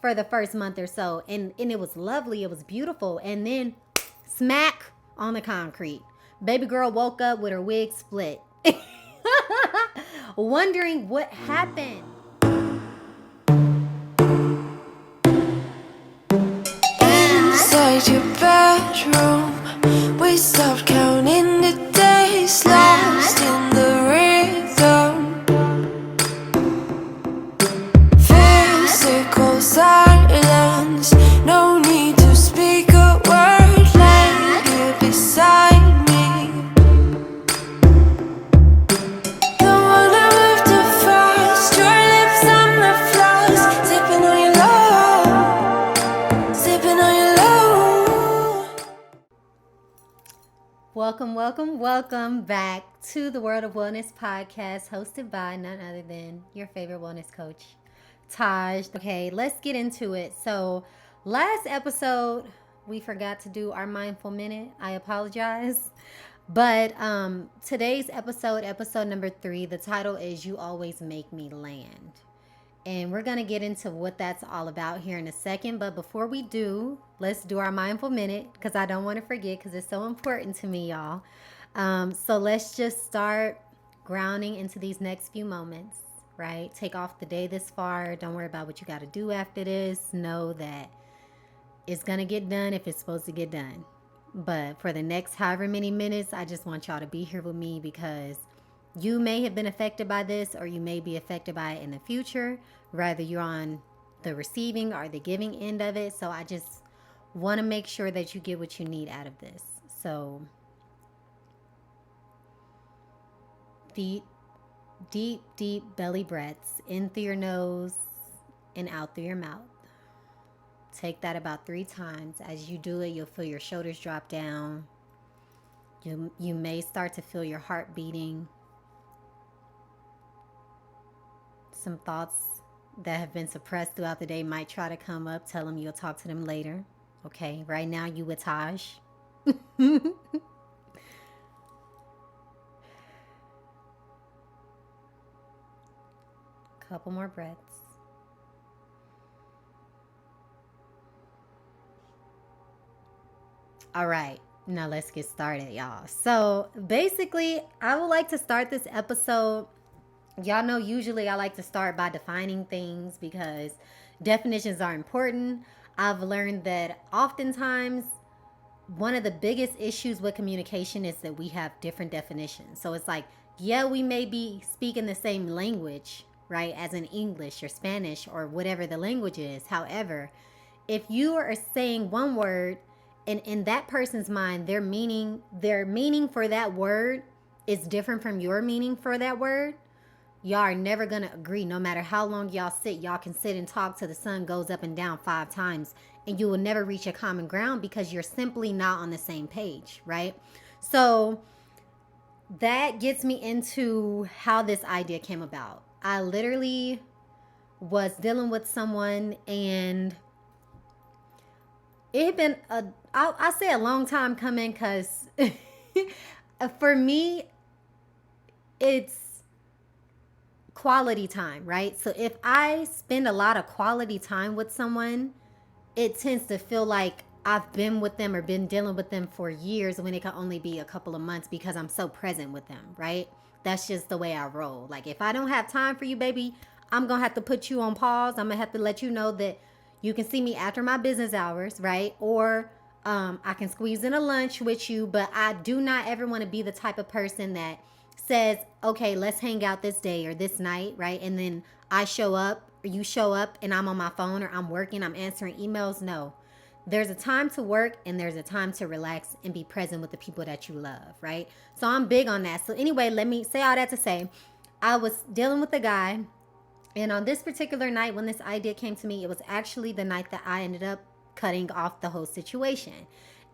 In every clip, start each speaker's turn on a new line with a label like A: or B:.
A: for the first month or so. And it was lovely. It was beautiful. And then smack on the concrete. Baby girl woke up with her wig split. Wondering what happened.
B: Inside your bedroom, we stopped counting the days, lost in the rhythm. Physical silence, no need to speak a word. Lay here beside me. Don't wanna move too fast. Your lips on the floors, sipping on your love, sipping on your love.
A: Welcome back to the World of Wellness podcast, hosted by none other than your favorite wellness coach, Taj. Okay, let's get into it. So, last episode, we forgot to do our mindful minute. I apologize. But today's episode number 3, the title is You Always Make Me Land. And we're going to get into what that's all about here in a second. But before we do, let's do our mindful minute because I don't want to forget because it's so important to me, y'all. So let's just start grounding into these next few moments, right? Take off the day this far. Don't worry about what you got to do after this. Know that it's going to get done if it's supposed to get done. But for the next however many minutes, I just want y'all to be here with me because you may have been affected by this or you may be affected by it in the future. Rather you're on the receiving or the giving end of it. So I just want to make sure that you get what you need out of this. So deep belly breaths in through your nose and out through your mouth. Take that about 3 times. As you do it, you'll feel your shoulders drop down. You may start to feel your heart beating. Some thoughts that have been suppressed throughout the day might try to come up. Tell them you'll talk to them later. Okay, right now you with Taj. Couple more breaths. All right, now let's get started, y'all. So basically, I would like to start this episode. Y'all know usually I like to start by defining things because definitions are important. I've learned that oftentimes one of the biggest issues with communication is that we have different definitions. So it's like, yeah, we may be speaking the same language, right, as in English or Spanish or whatever the language is. However, if you are saying one word and in that person's mind, their meaning for that word is different from your meaning for that word, y'all are never going to agree. No matter how long y'all sit, y'all can sit and talk till the sun goes up and down 5 times and you will never reach a common ground because you're simply not on the same page, right? So that gets me into how this idea came about. I literally was dealing with someone and it had been I say a long time coming because for me, it's quality time, right? So if I spend a lot of quality time with someone, it tends to feel like I've been with them or been dealing with them for years when it can only be a couple of months because I'm so present with them, right? That's just the way I roll. Like if I don't have time for you, baby, I'm going to have to put you on pause. I'm going to have to let you know that you can see me after my business hours, right? Or I can squeeze in a lunch with you, but I do not ever want to be the type of person that says, okay, let's hang out this day or this night, right? And then I show up or you show up and I'm on my phone or I'm working, I'm answering emails. No, there's a time to work and there's a time to relax and be present with the people that you love, right? So I'm big on that. So anyway, let me say all that to say, I was dealing with a guy. And on this particular night, when this idea came to me, it was actually the night that I ended up cutting off the whole situation.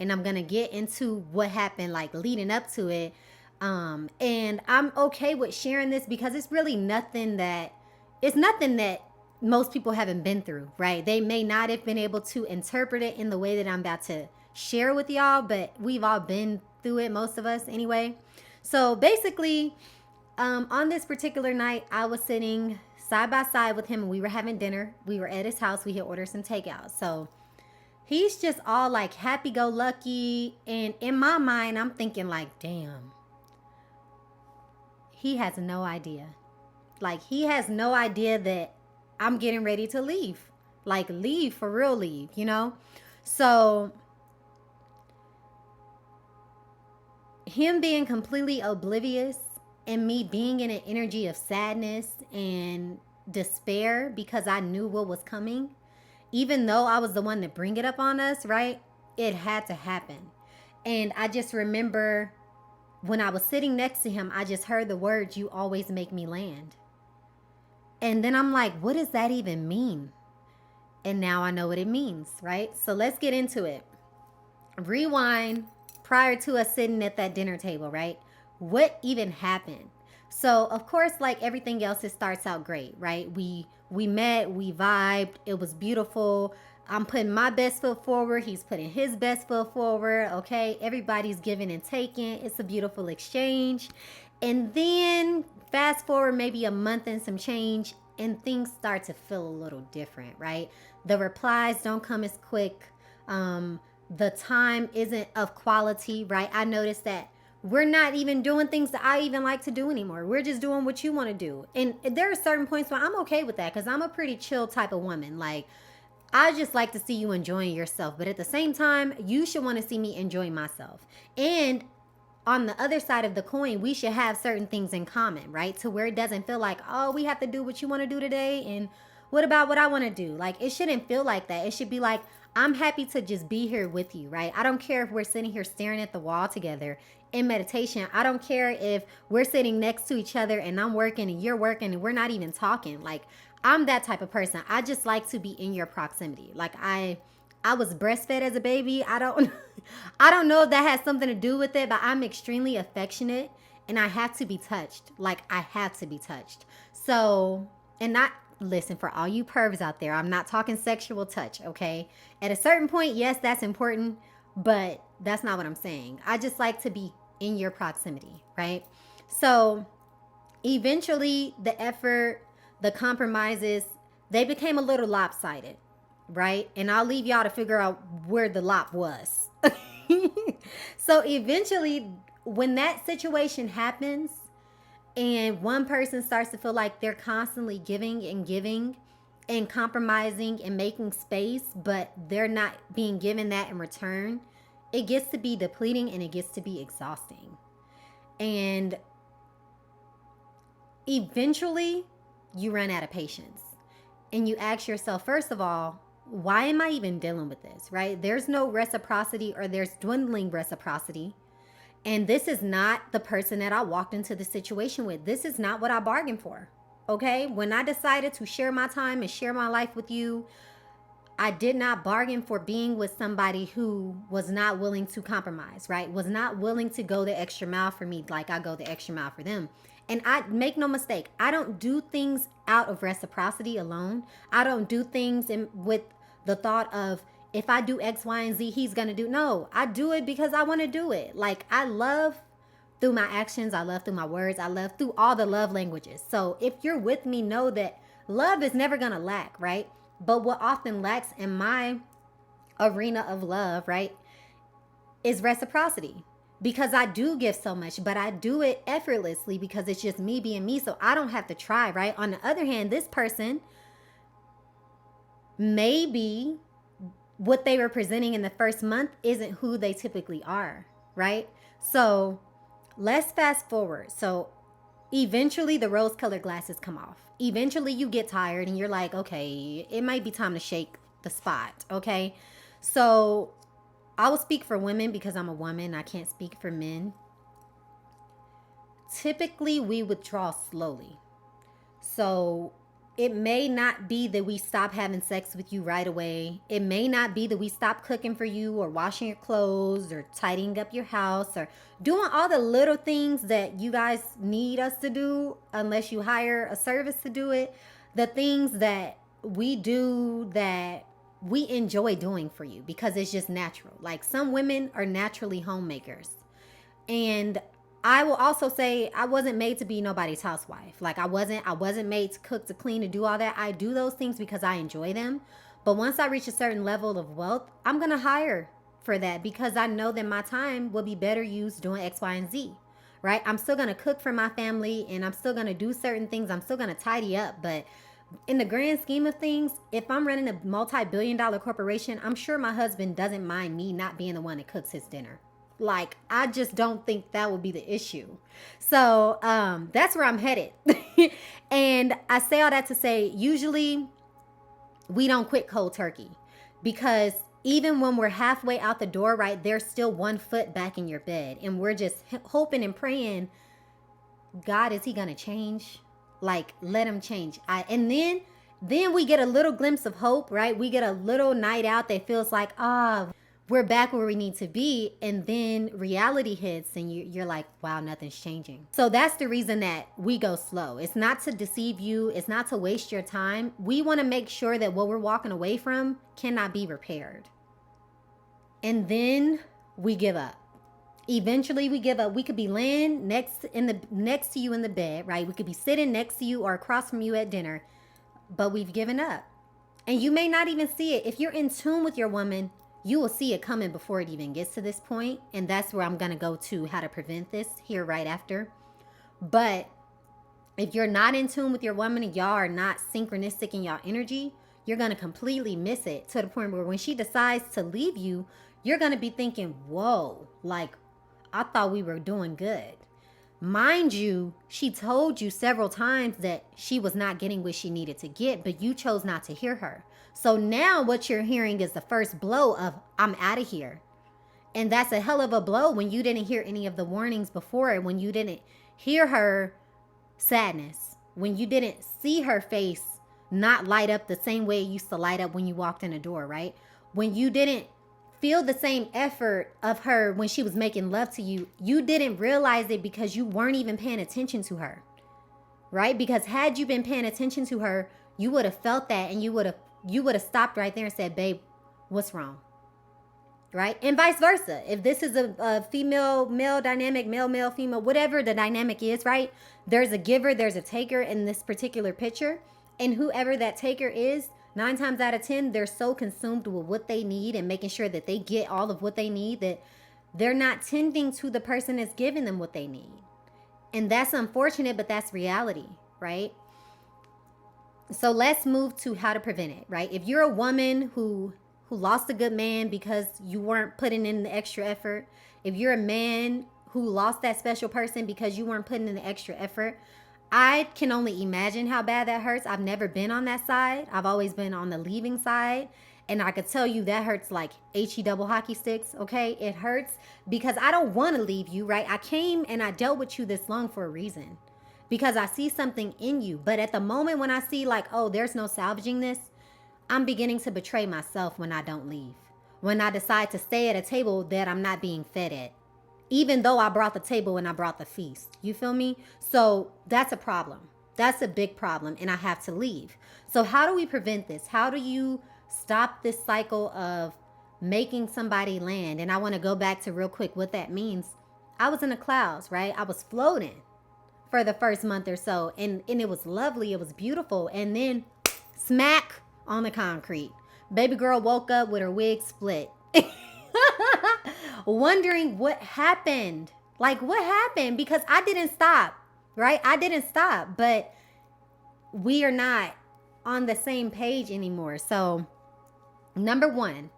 A: And I'm going to get into what happened like leading up to it. And I'm okay with sharing this because it's really nothing that most people haven't been through, right? They may not have been able to interpret it in the way that I'm about to share with y'all, but we've all been through it, most of us anyway. So basically, on this particular night, I was sitting side by side with him and we were having dinner. We were at his house. We had ordered some takeout. So he's just all like happy go lucky. And in my mind, I'm thinking, like, damn, he has no idea. Like, he has no idea that I'm getting ready to leave. Like, leave, for real leave, you know? So him being completely oblivious and me being in an energy of sadness and despair because I knew what was coming, even though I was the one to bring it up on us, right? It had to happen. And I just remember when I was sitting next to him, I just heard the words, "You always make me land." And then I'm like, what does that even mean? And now I know what it means, right? So let's get into it. Rewind prior to us sitting at that dinner table, right? What even happened? So of course, like everything else, it starts out great, right? We met, we vibed, it was beautiful. I'm putting my best foot forward, he's putting his best foot forward. Okay, everybody's giving and taking. It's a beautiful exchange. And then fast forward maybe a month and some change, and things start to feel a little different, right? The replies don't come as quick. The time isn't of quality, right? I noticed that we're not even doing things that I even like to do anymore. We're just doing what you want to do. And there are certain points where I'm okay with that because I'm a pretty chill type of woman. Like, I just like to see you enjoying yourself. But at the same time, you should want to see me enjoying myself. And on the other side of the coin, we should have certain things in common, right? To where it doesn't feel like, oh, we have to do what you want to do today. And what about what I want to do? Like, it shouldn't feel like that. It should be like, I'm happy to just be here with you, right? I don't care if we're sitting here staring at the wall together in meditation. I don't care if we're sitting next to each other and I'm working and you're working and we're not even talking. Like, I'm that type of person. I just like to be in your proximity. Like, I was breastfed as a baby. I don't I don't know if that has something to do with it, but I'm extremely affectionate and I have to be touched. Like, I have to be touched. So, and not, listen, for all you pervs out there, I'm not talking sexual touch, okay? At a certain point, yes, that's important, but that's not what I'm saying. I just like to be in your proximity, right? So, eventually the effort, the compromises, they became a little lopsided, right? And I'll leave y'all to figure out where the lop was. So eventually, when that situation happens and one person starts to feel like they're constantly giving and compromising and making space, but they're not being given that in return, it gets to be depleting and it gets to be exhausting. And eventually, you run out of patience. And you ask yourself, first of all, why am I even dealing with this, right? There's no reciprocity, or there's dwindling reciprocity. And this is not the person that I walked into the situation with. This is not what I bargained for, okay? When I decided to share my time and share my life with you, I did not bargain for being with somebody who was not willing to compromise, right? Was not willing to go the extra mile for me like I go the extra mile for them. And I make no mistake, I don't do things out of reciprocity alone. I don't do things with the thought of, if I do X, Y, and Z, he's going to do. No, I do it because I want to do it. Like, I love through my actions. I love through my words. I love through all the love languages. So if you're with me, know that love is never going to lack, right? But what often lacks in my arena of love, right, is reciprocity. Because I do give so much, but I do it effortlessly because it's just me being me. So I don't have to try, right? On the other hand, this person, maybe what they were presenting in the first month isn't who they typically are, right? So let's fast forward. So eventually the rose colored glasses come off. Eventually you get tired and you're like, okay, it might be time to shake the spot, okay? So I will speak for women because I'm a woman. I can't speak for men. Typically, we withdraw slowly. So it may not be that we stop having sex with you right away. It may not be that we stop cooking for you or washing your clothes or tidying up your house or doing all the little things that you guys need us to do unless you hire a service to do it. The things that we do that we enjoy doing for you because it's just natural. Like, some women are naturally homemakers. And I will also say I wasn't made to be nobody's housewife. Like I wasn't made to cook, to clean, to do all that. I do those things because I enjoy them. But once I reach a certain level of wealth, I'm going to hire for that because I know that my time will be better used doing X, Y, and Z. Right? I'm still going to cook for my family and I'm still going to do certain things. I'm still going to tidy up, but in the grand scheme of things, if I'm running a multi-billion-dollar corporation, I'm sure my husband doesn't mind me not being the one that cooks his dinner. Like, I just don't think that would be the issue. So that's where I'm headed. And I say all that to say, usually we don't quit cold turkey because even when we're halfway out the door, right, there's still 1 foot back in your bed. And we're just hoping and praying, God, is he going to change? Like, let him change. And then we get a little glimpse of hope, right? We get a little night out that feels like, we're back where we need to be. And then reality hits and you're like, wow, nothing's changing. So that's the reason that we go slow. It's not to deceive you. It's not to waste your time. We want to make sure that what we're walking away from cannot be repaired. And then we give up. Eventually we give up. We could be laying next to you in the bed, right? We could be sitting next to you or across from you at dinner, but we've given up. And you may not even see it. If you're in tune with your woman, you will see it coming before it even gets to this point. And that's where I'm going to go to how to prevent this here right after. But if you're not in tune with your woman and y'all are not synchronistic in y'all energy, you're going to completely miss it to the point where when she decides to leave you, you're going to be thinking, whoa, like, I thought we were doing good. Mind you, she told you several times that she was not getting what she needed to get, but you chose not to hear her. So now what you're hearing is the first blow of, I'm out of here. And that's a hell of a blow when you didn't hear any of the warnings before, when you didn't hear her sadness, when you didn't see her face not light up the same way it used to light up when you walked in the door, right? When you didn't feel the same effort of her when she was making love to you, you didn't realize it because you weren't even paying attention to her, right? Because had you been paying attention to her, you would have felt that and you would have stopped right there and said, babe, what's wrong? Right? And vice versa. If this is a female, male dynamic, male, female, whatever the dynamic is, right? There's a giver, there's a taker in this particular picture. And whoever that taker is, 9 times out of 10, they're so consumed with what they need and making sure that they get all of what they need that they're not tending to the person that's giving them what they need. And that's unfortunate, but that's reality, right? So let's move to how to prevent it, right? If you're a woman who lost a good man because you weren't putting in the extra effort, if you're a man who lost that special person because you weren't putting in the extra effort, I can only imagine how bad that hurts. I've never been on that side. I've always been on the leaving side. And I could tell you that hurts like HE double hockey sticks, okay? It hurts because I don't want to leave you, right? I came and I dealt with you this long for a reason because I see something in you. But at the moment when I see like, oh, there's no salvaging this, I'm beginning to betray myself when I don't leave. When I decide to stay at a table that I'm not being fed at. Even though I brought the table and I brought the feast. You feel me? So that's a problem. That's a big problem and I have to leave. So how do we prevent this? How do you stop this cycle of making somebody land? And I want to go back to real quick what that means. I was in the clouds, right? I was floating for the first month or so. And it was lovely. It was beautiful. And then smack on the concrete. Baby girl woke up with her wig split. Wondering what happened. Like, what happened? Because I didn't stop, right? I didn't stop, but we are not on the same page anymore. So, number one,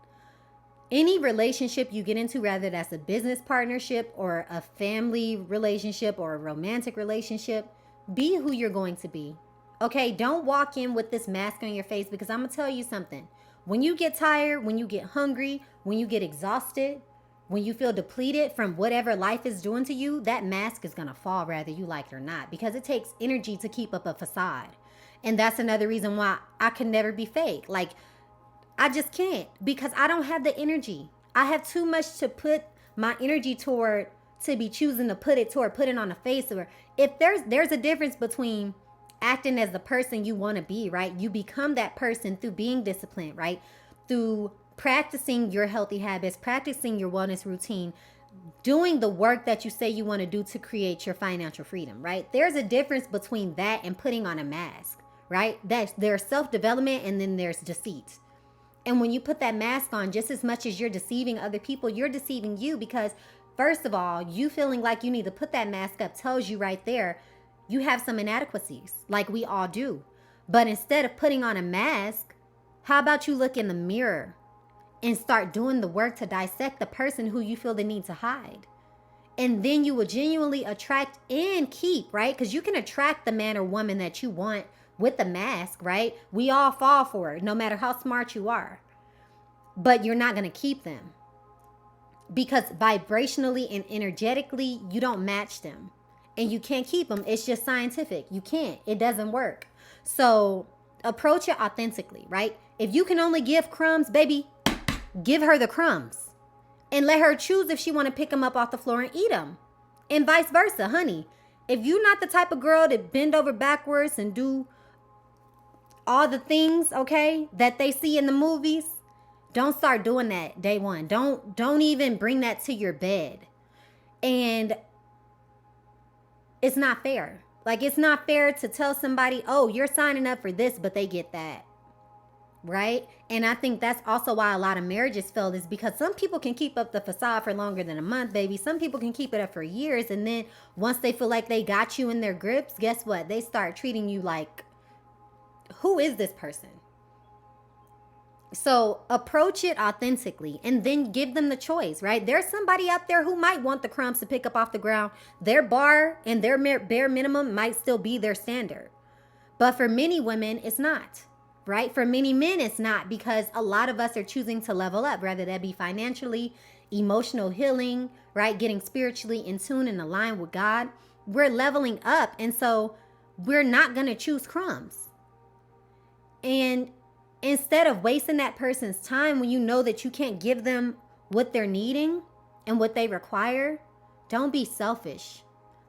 A: any relationship you get into, whether that's a business partnership or a family relationship or a romantic relationship, be who you're going to be. Okay, don't walk in with this mask on your face because I'm going to tell you something. When you get tired, when you get hungry, when you get exhausted, when you feel depleted from whatever life is doing to you, that mask is going to fall whether you like it or not because it takes energy to keep up a facade. And that's another reason why I can never be fake. Like, I just can't because I don't have the energy. I have too much to put my energy toward to be choosing to put it on the face. Or if there's a difference between acting as the person you want to be, right? You become that person through being disciplined, right? Through practicing your healthy habits, practicing your wellness routine, doing the work that you say you want to do to create your financial freedom, right? There's a difference between that and putting on a mask, right? There's self-development and then there's deceit. And when you put that mask on, just as much as you're deceiving other people, you're deceiving you, because first of all, you feeling like you need to put that mask up tells you right there you have some inadequacies, like we all do. But instead of putting on a mask, how about you look in the mirror and start doing the work to dissect the person who you feel the need to hide? And then you will genuinely attract and keep, right? Because you can attract the man or woman that you want with the mask, right? We all fall for it, no matter how smart you are. But you're not going to keep them because vibrationally and energetically, you don't match them. And you can't keep them. It's just scientific. You can't. It doesn't work. So approach it authentically, right? If you can only give crumbs, baby, give her the crumbs. And let her choose if she want to pick them up off the floor and eat them. And vice versa, honey. If you're not the type of girl that bend over backwards and do all the things, okay, that they see in the movies, don't start doing that day one. Don't even bring that to your bed. And it's not fair. Like, it's not fair to tell somebody, oh, you're signing up for this, but they get that. Right? And I think that's also why a lot of marriages fail, is because some people can keep up the facade for longer than a month, baby. Some people can keep it up for years. And then once they feel like they got you in their grips, guess what? They start treating you like, who is this person? So approach it authentically and then give them the choice, right? There's somebody out there who might want the crumbs to pick up off the ground. Their bar and their bare minimum might still be their standard. But for many women, it's not, right? For many men, it's not, because a lot of us are choosing to level up, whether that be financially, emotional healing, right? Getting spiritually in tune and aligned with God. We're leveling up. And so we're not going to choose crumbs. And instead of wasting that person's time when you know that you can't give them what they're needing and what they require, don't be selfish.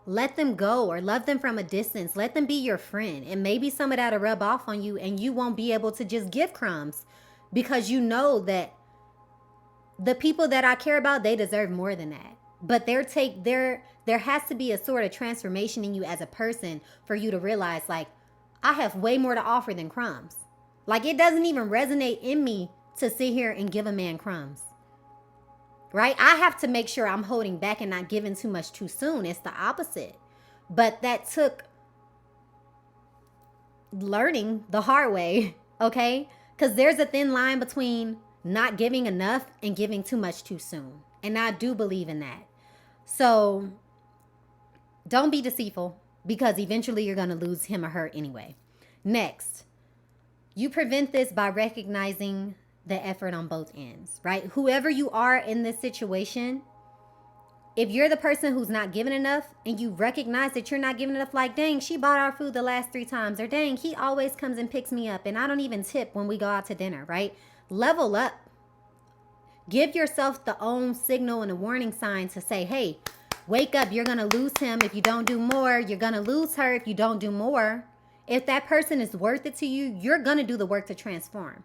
A: Let them go, or love them from a distance. Let them be your friend. And maybe some of that will rub off on you and you won't be able to just give crumbs, because you know that the people that I care about, they deserve more than that. But there has to be a sort of transformation in you as a person for you to realize, like, I have way more to offer than crumbs. Like, it doesn't even resonate in me to sit here and give a man crumbs, right? I have to make sure I'm holding back and not giving too much too soon. It's the opposite. But that took learning the hard way, okay? Because there's a thin line between not giving enough and giving too much too soon. And I do believe in that. So don't be deceitful, because eventually you're going to lose him or her anyway. Next, you prevent this by recognizing the effort on both ends, right? Whoever you are in this situation, if you're the person who's not giving enough and you recognize that you're not giving enough, like, dang, she bought our food the last 3 times, or dang, he always comes and picks me up and I don't even tip when we go out to dinner, right? Level up. Give yourself the own signal and a warning sign to say, hey, wake up, you're going to lose him if you don't do more. You're going to lose her if you don't do more. If that person is worth it to you, you're going to do the work to transform.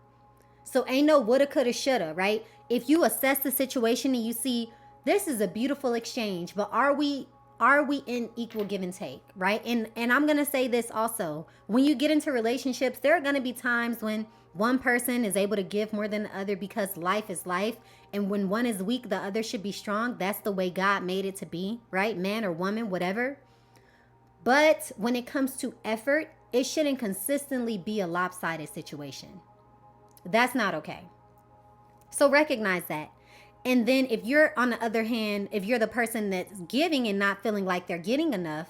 A: So ain't no woulda, coulda, shoulda, right? If you assess the situation and you see this is a beautiful exchange, but are we in equal give and take, right? And I'm going to say this also. When you get into relationships, there are going to be times when one person is able to give more than the other, because life is life. And when one is weak, the other should be strong. That's the way God made it to be, right? Man or woman, whatever. But when it comes to effort, it shouldn't consistently be a lopsided situation. That's not okay. So recognize that. And then if you're, on the other hand, if you're the person that's giving and not feeling like they're getting enough,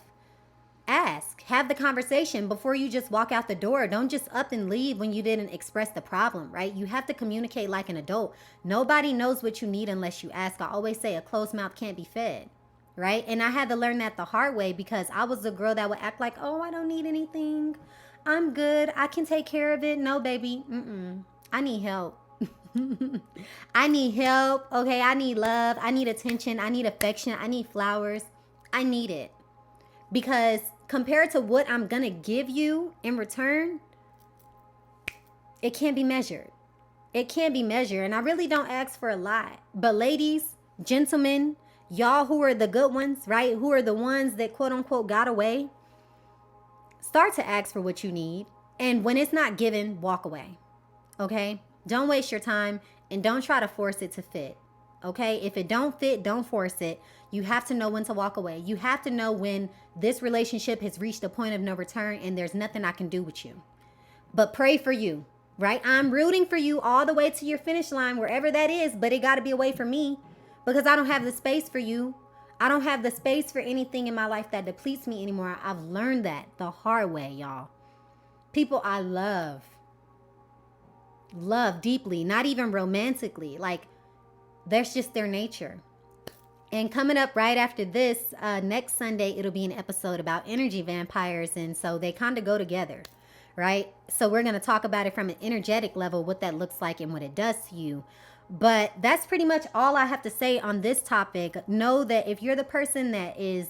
A: ask. Have the conversation before you just walk out the door. Don't just up and leave when you didn't express the problem, right? You have to communicate like an adult. Nobody knows what you need unless you ask. I always say a closed mouth can't be fed. Right? And I had to learn that the hard way, because I was the girl that would act like, oh, I don't need anything. I'm good. I can take care of it. No, baby. I need help. I need help. Okay. I need love. I need attention. I need affection. I need flowers. I need it. Because compared to what I'm going to give you in return, it can't be measured. It can't be measured. And I really don't ask for a lot. But ladies, gentlemen, Y'all who are the good ones, right? Who are the ones that quote unquote got away, start to ask for what you need. And when it's not given, walk away. Okay? Don't waste your time and don't try to force it to fit. Okay? If it don't fit, don't force it. You have to know when to walk away. You have to know when this relationship has reached a point of no return and there's nothing I can do with you. But pray for you, right? I'm rooting for you all the way to your finish line, wherever that is, but it got to be away from me because I don't have the space for you. I don't have the space for anything in my life that depletes me anymore. I've learned that the hard way, y'all. People I love deeply, not even romantically. Like, that's just their nature. And coming up right after this, next Sunday, it'll be an episode about energy vampires. And so they kind of go together, right? So we're going to talk about it from an energetic level, what that looks like and what it does to you. But that's pretty much all I have to say on this topic. Know that if you're the person that is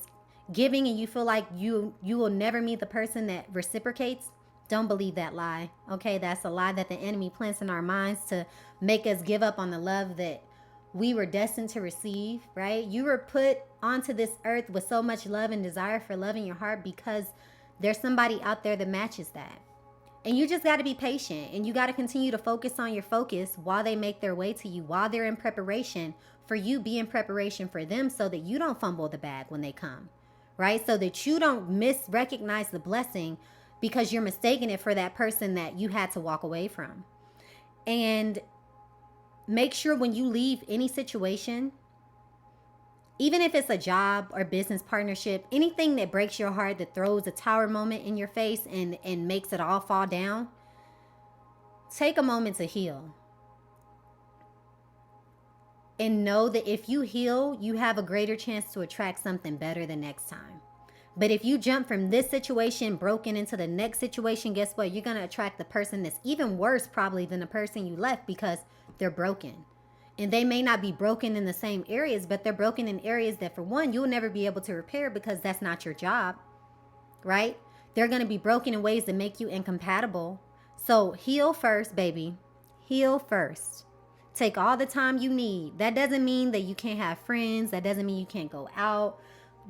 A: giving and you feel like you will never meet the person that reciprocates, don't believe that lie. Okay, that's a lie that the enemy plants in our minds to make us give up on the love that we were destined to receive, right? You were put onto this earth with so much love and desire for love in your heart because there's somebody out there that matches that. And you just got to be patient and you got to continue to focus on your focus while they make their way to you, while they're in preparation for you, be in preparation for them so that you don't fumble the bag when they come, right? So that you don't misrecognize the blessing because you're mistaking it for that person that you had to walk away from. And make sure when you leave any situation, even if it's a job or business partnership, anything that breaks your heart, that throws a tower moment in your face and makes it all fall down, take a moment to heal. And know that if you heal, you have a greater chance to attract something better the next time. But if you jump from this situation broken into the next situation, guess what? You're going to attract the person that's even worse probably than the person you left because they're broken. And they may not be broken in the same areas, but they're broken in areas that, for one, you'll never be able to repair because that's not your job, right? They're going to be broken in ways that make you incompatible. So heal first, baby. Heal first. Take all the time you need. That doesn't mean that you can't have friends. That doesn't mean you can't go out.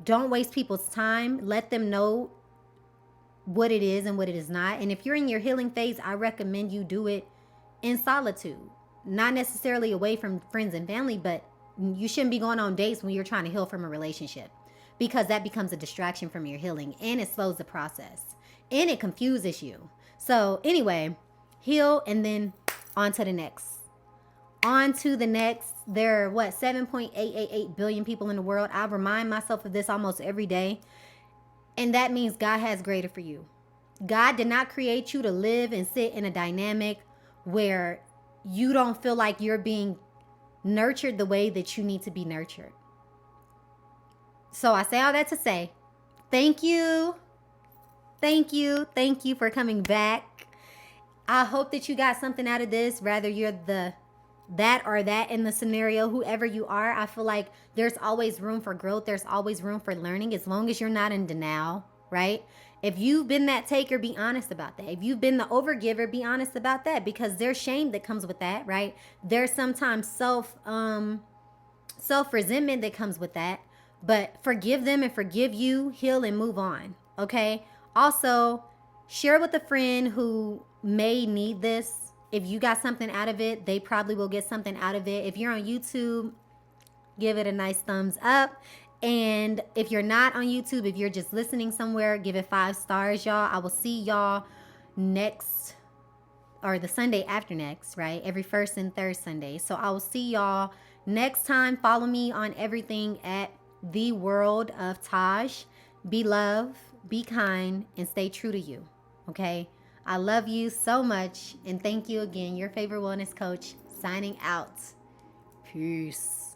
A: Don't waste people's time. Let them know what it is and what it is not. And if you're in your healing phase, I recommend you do it in solitude. Not necessarily away from friends and family, but you shouldn't be going on dates when you're trying to heal from a relationship because that becomes a distraction from your healing and it slows the process and it confuses you. So anyway, heal and then on to the next. On to the next. There are 7.888 billion people in the world. I remind myself of this almost every day. And that means God has greater for you. God did not create you to live and sit in a dynamic where you don't feel like you're being nurtured the way that you need to be nurtured. So I say all that to say, thank you. Thank you. Thank you for coming back. I hope that you got something out of this, whether you're that or that in the scenario, whoever you are. I feel like there's always room for growth. There's always room for learning as long as you're not in denial, right? If you've been that taker, be honest about that. If you've been the overgiver, be honest about that because there's shame that comes with that, right? There's sometimes self-resentment that comes with that, but forgive them and forgive you, heal and move on, okay? Also, share with a friend who may need this. If you got something out of it, they probably will get something out of it. If you're on YouTube, give it a nice thumbs up. And if you're not on YouTube, if you're just listening somewhere, give it 5 stars, y'all. I will see y'all next, or the Sunday after next, right? Every first and third Sunday. So I will see y'all next time. Follow me on everything at The World of Taj. Be love, be kind, and stay true to you, okay? I love you so much, and thank you again. Your favorite wellness coach, signing out. Peace.